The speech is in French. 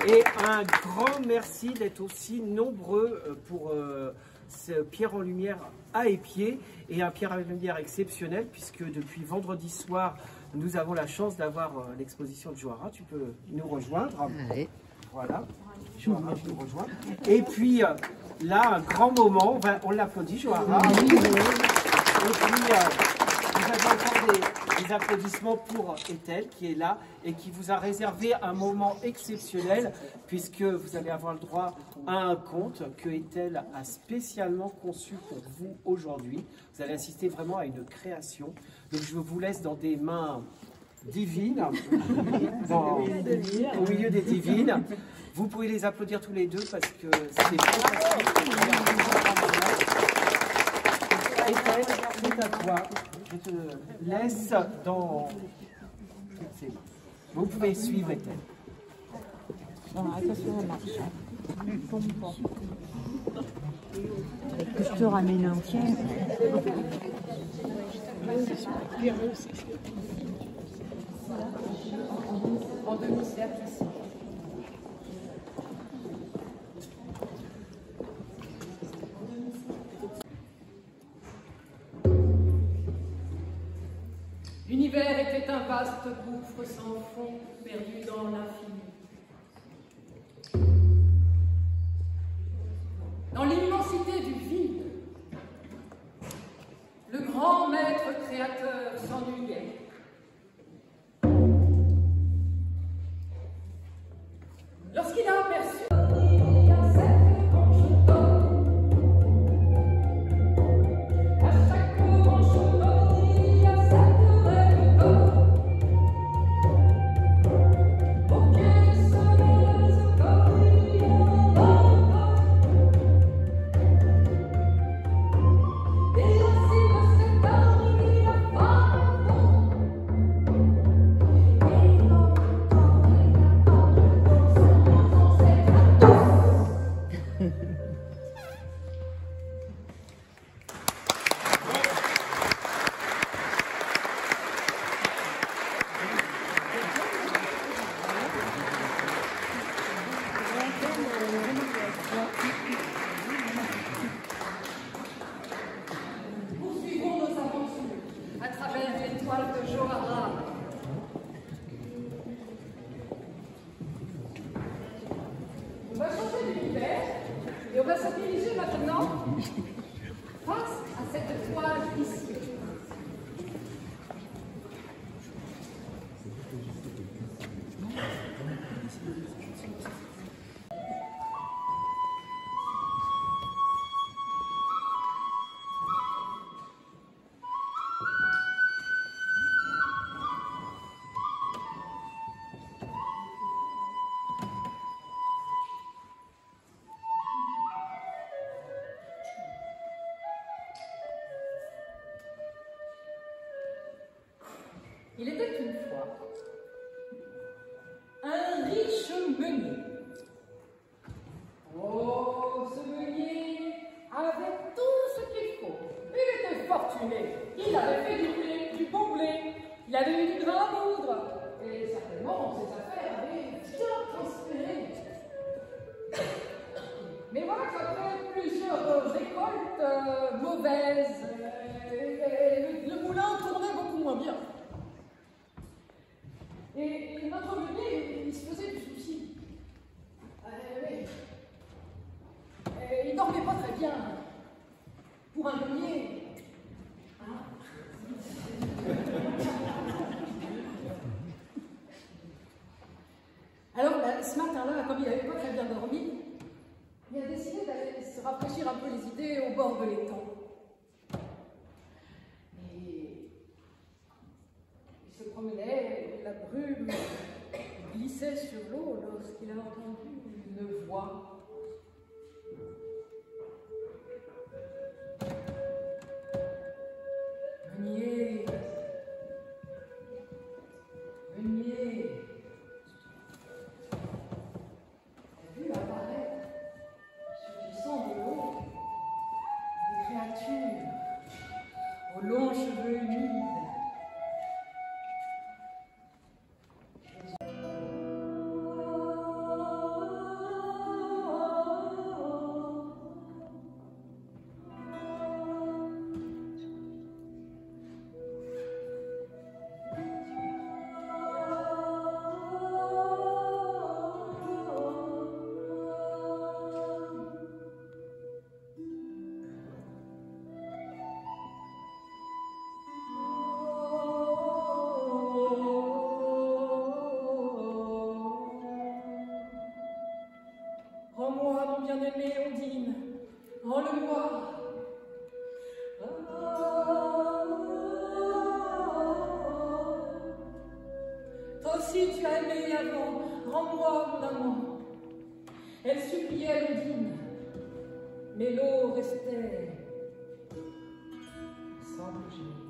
Et un grand merci d'être aussi nombreux pour ce Pierre en Lumière à Épied, et un Pierre en Lumière exceptionnel puisque depuis vendredi soir, nous avons la chance d'avoir l'exposition de Johara. Tu peux nous rejoindre. Allez. Voilà, Johara, tu nous rejoins. Et puis là, un grand moment, on l'applaudit, Johara. Et puis, vous avez encore des applaudissements pour Ethel qui est là et qui vous a réservé un moment exceptionnel puisque vous allez avoir le droit à un conte que Ethel a spécialement conçu pour vous aujourd'hui. Vous allez assister vraiment à une création. Donc je vous laisse dans des mains divines, au milieu des divines. Vous pouvez les applaudir tous les deux parce que c'est fantastique. Ethel, c'est à toi. Je te laisse dans... Vous pouvez suivre Ethel. Attention, on marche. Que je te ramène un tiers. En demi-cercle ici. L'univers était un vaste gouffre sans fond, perdu dans l'infini. Dans l'immensité du vide, le grand maître créateur s'ennuyait. Lorsqu'il a aperçu de Johara. On va changer d'univers et on va se diriger maintenant face à cette toile ici. Il était une fois un riche meunier. Oh, ce meunier avait tout ce qu'il faut. Il était fortuné. Il avait fait du blé, du bon blé. Il avait eu du grain à moudre. Et certainement, ses affaires avaient bien prospéré. Mais voilà qu'après plusieurs récoltes mauvaises, le moulin tournait beaucoup moins bien. Et notre meunier, il se faisait du souci. Oui. Il dormait pas très bien. Pour un meunier. Hein? Alors, ce matin-là, comme il n'avait pas très bien dormi, il a décidé d'aller se rafraîchir un peu les idées au bord de l'étang. Il se promenait, la brume glissait sur l'eau lorsqu'il a entendu une voix. Meunier, meunier, a vu apparaître sur du sang de l'eau des créatures aux longs cheveux humides. Comment le boire? Toi aussi tu as aimé avant, rends-moi mon amant. Elle suppliait l'Ondine, mais l'eau restait sans bouger.